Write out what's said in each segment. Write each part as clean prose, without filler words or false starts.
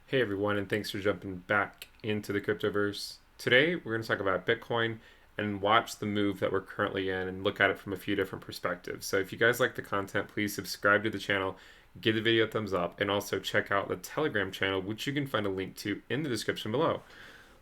Hey everyone, and thanks for jumping back into the cryptoverse. Today, we're going to talk about Bitcoin and watch the move that we're currently in and look at it from a few different perspectives. So, if you guys like the content, please subscribe to the channel, give the video a thumbs up, and also check out the Telegram channel, which you can find a link to in the description below.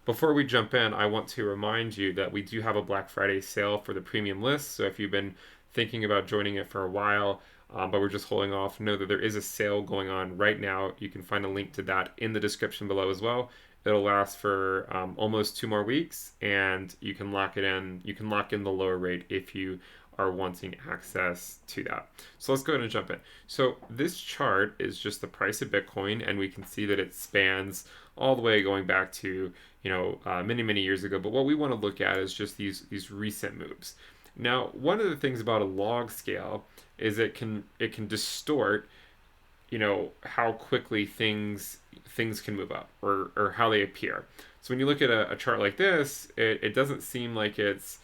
Before we jump in, I want to remind you that we do have a Black Friday sale for the premium list. So, if you've been thinking about joining it for a while, but we're just holding off. Know that there is a sale going on right now. You can find a link to that in the description below as well. It'll last for almost 2 more weeks, and you can lock it in. You can lock in the lower rate if you are wanting access to that. So let's go ahead and jump in. So this chart is just the price of Bitcoin, and we can see that it spans all the way going back to many years ago. But what we want to look at is just these recent moves. Now, one of the things about a log scale is it can distort how quickly things can move up or how they appear. So when you look at a chart like this, it doesn't seem like it's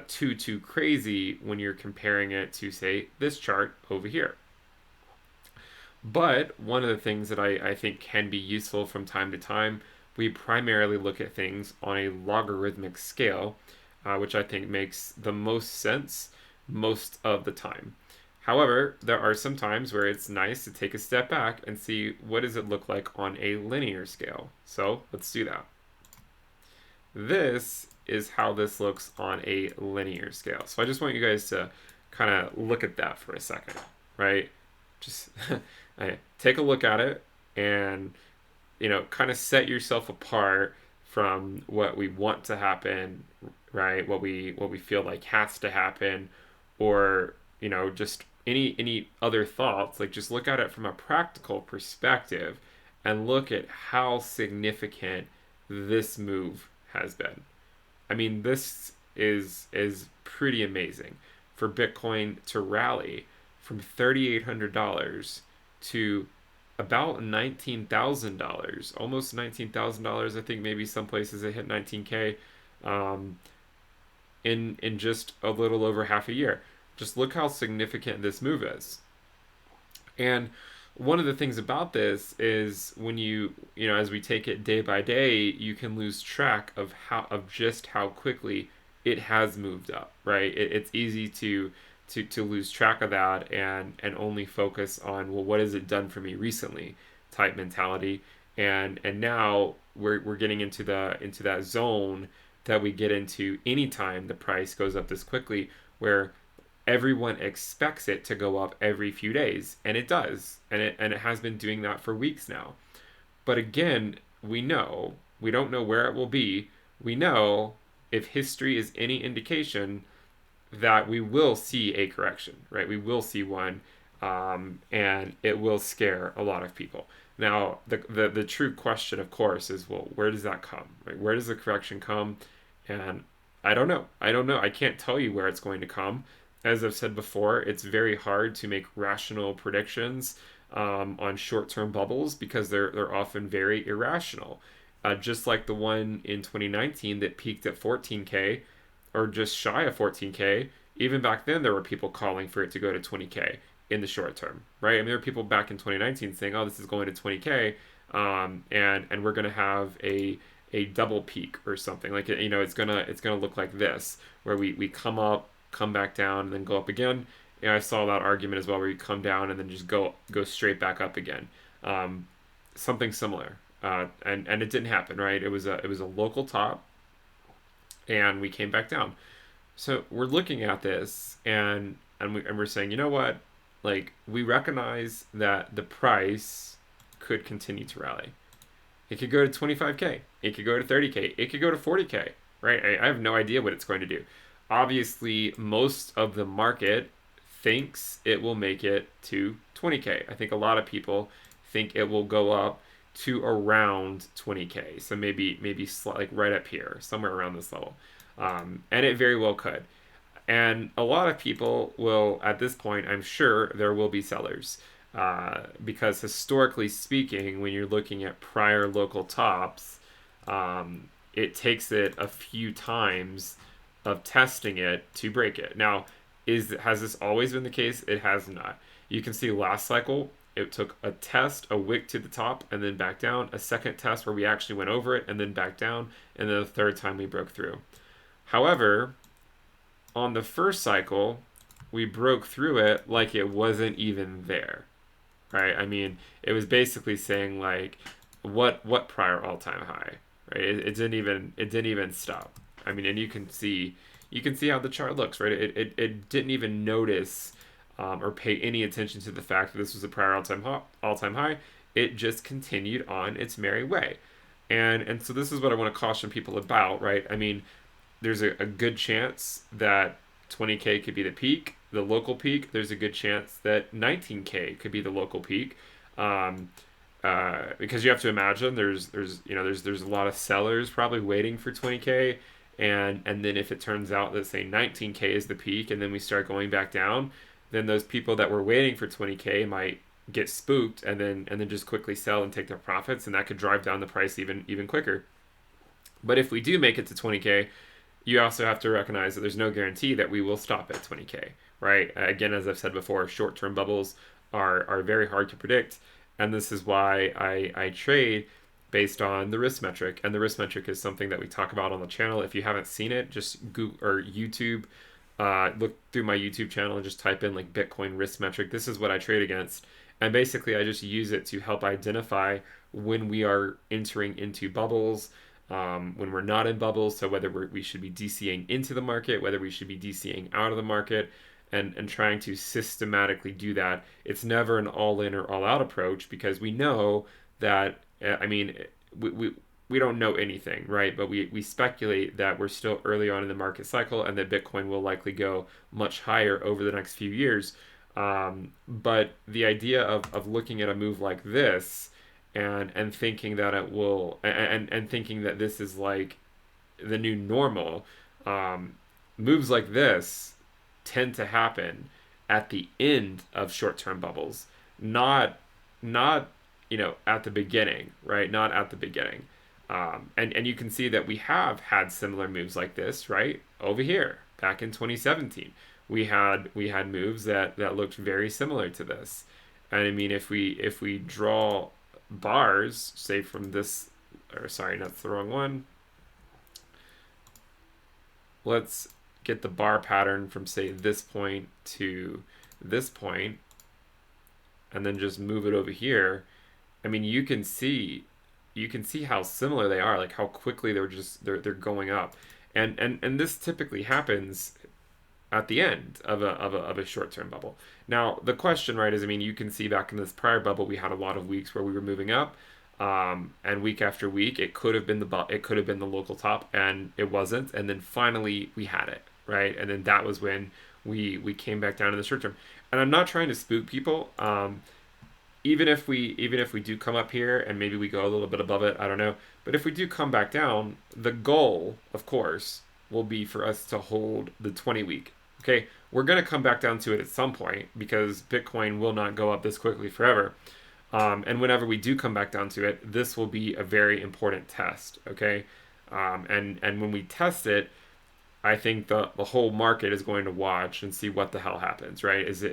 too crazy when you're comparing it to, say, this chart over here. But one of the things that I think can be useful from time to time, we primarily look at things on a logarithmic scale, which I think makes the most sense most of the time. However, there are some times where it's nice to take a step back and see what does it look like on a linear scale. So let's do that. This is how this looks on a linear scale. So I just want you guys to kind of look at that for a second, right? Just take a look at it and kind of set yourself apart from what we want to happen, right? What we feel like has to happen, or just any other thoughts. Like, just look at it from a practical perspective and look at how significant this move has been. I mean, this is pretty amazing for Bitcoin to rally from $3,800 to about $19,000, almost $19,000. I think maybe some places it hit 19K in just a little over half a year. Just look how significant this move is. And one of the things about this is when as we take it day by day, you can lose track of just how quickly it has moved up, right? It's easy to lose track of that and only focus on, well, what has it done for me recently type mentality. And now we're getting into that zone that we get into anytime the price goes up this quickly, where everyone expects it to go up every few days, and it does, and it has been doing that for weeks now. But again, we don't know where it will be. We know, if history is any indication, that we will see a correction, right? We will see one, and it will scare a lot of people. Now, the true question, of course, is, well, where does that come? Right? Where does the correction come? And I don't know. I can't tell you where it's going to come. As I've said before, it's very hard to make rational predictions on short-term bubbles because they're often very irrational. Just like the one in 2019 that peaked at 14K or just shy of 14K. Even back then, there were people calling for it to go to 20K in the short term, right? I mean, there were people back in 2019 saying, "Oh, this is going to 20K, and we're going to have a double peak or something. Like, it's gonna look like this, where we come up, come back down, and then go up again." I saw that argument as well, where you come down and then just go straight back up again. Something similar, and it didn't happen, right? It was a local top, and we came back down. So we're looking at this, and we're saying, you know what? Like, we recognize that the price could continue to rally. It could go to 25K. It could go to 30K. It could go to 40K, right? I have no idea what it's going to do. Obviously, most of the market thinks it will make it to 20K. I think a lot of people think it will go up to around 20K. So maybe like right up here, somewhere around this level. And it very well could. And a lot of people will, at this point, I'm sure there will be sellers. Because historically speaking, when you're looking at prior local tops, it takes it a few times of testing it to break it. Now, has this always been the case? It has not. You can see last cycle, it took a test, a wick to the top, and then back down, a second test where we actually went over it and then back down, and then the third time we broke through. However, on the first cycle, we broke through it like it wasn't even there, right? I mean, it was basically saying like, what prior all-time high, right? It didn't even stop. I mean, and you can see how the chart looks, right? It didn't even notice or pay any attention to the fact that this was a prior all-time high. It just continued on its merry way, and so this is what I want to caution people about, right? I mean, there's a good chance that 20K could be the peak, the local peak. There's a good chance that 19K could be the local peak. Because you have to imagine there's a lot of sellers probably waiting for 20K, and then if it turns out that say 19K is the peak and then we start going back down, then those people that were waiting for 20K might get spooked and then just quickly sell and take their profits, and that could drive down the price even quicker. But if we do make it to 20K, you also have to recognize that there's no guarantee that we will stop at 20K, right? Again, as I've said before, short-term bubbles are very hard to predict, and this is why I trade based on the risk metric. And the risk metric is something that we talk about on the channel. If you haven't seen it, just Google or YouTube, look through my YouTube channel and just type in like Bitcoin risk metric. This is what I trade against, and basically I just use it to help identify when we are entering into bubbles, when we're not in bubbles. So whether we should be DCing into the market, whether we should be DCing out of the market, and trying to systematically do that. It's never an all-in or all-out approach, because we know that, I mean, we don't know anything, right? But we speculate that we're still early on in the market cycle and that Bitcoin will likely go much higher over the next few years. But the idea of looking at a move like this and thinking that it will, and thinking that this is like the new normal, moves like this tend to happen at the end of short-term bubbles, not at the beginning, right? Not at the beginning. And you can see that we have had similar moves like this, right? Over here, back in 2017, we had moves that looked very similar to this. And I mean, if we draw bars, say from this, or sorry, that's the wrong one. Let's get the bar pattern from say this point to this point, and then just move it over here. I mean, you can see how similar they are, like how quickly they're going up, and this typically happens at the end of a short-term bubble. Now the question, right, is, I mean, you can see back in this prior bubble we had a lot of weeks where we were moving up, and week after week it could have been the local top, and it wasn't, and then finally we had it, right? And then that was when we came back down in the short term. And I'm not trying to spook people. Even if we do come up here and maybe we go a little bit above it, I don't know. But if we do come back down, the goal, of course, will be for us to hold the 20-week. Okay, we're going to come back down to it at some point, because Bitcoin will not go up this quickly forever. And whenever we do come back down to it, this will be a very important test. Okay, and when we test it, I think the whole market is going to watch and see what the hell happens, right? Is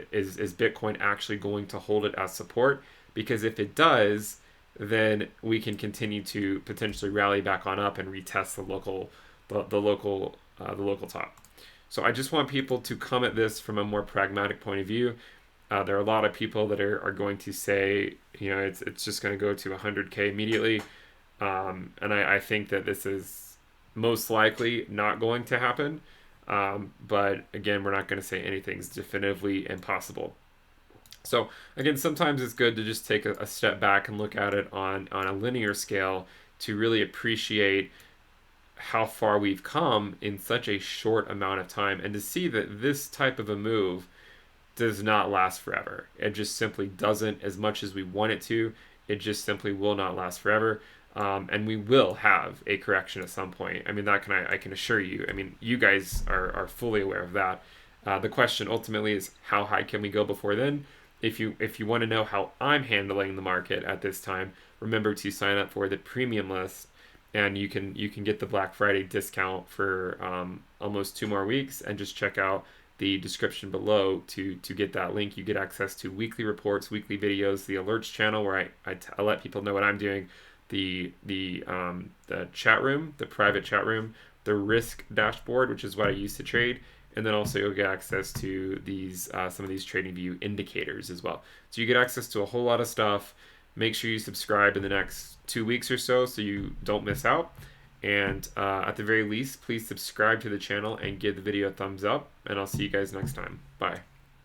Bitcoin actually going to hold it as support? Because if it does, then we can continue to potentially rally back on up and retest the local top. So I just want people to come at this from a more pragmatic point of view. There are a lot of people that are going to say, it's just going to go to 100K immediately, and I think that this is most likely not going to happen. But again, we're not going to say anything's definitively impossible. So again, sometimes it's good to just take a step back and look at it on a linear scale to really appreciate how far we've come in such a short amount of time, and to see that this type of a move does not last forever. It just simply doesn't, as much as we want it to. It just simply will not last forever. And we will have a correction at some point. I mean, I can assure you. I mean, you guys are fully aware of that. The question ultimately is, how high can we go before then? If you want to know how I'm handling the market at this time, remember to sign up for the premium list, and you can get the Black Friday discount for almost 2 more weeks, and just check out the description below to get that link. You get access to weekly reports, weekly videos, the alerts channel where I let people know what I'm doing, the chat room, the private chat room, the risk dashboard, which is what I use to trade, and then also you'll get access to these some of these TradingView indicators as well. So you get access to a whole lot of stuff. Make sure you subscribe in the next 2 weeks or so you don't miss out. And at the very least, please subscribe to the channel and give the video a thumbs up. And I'll see you guys next time. Bye.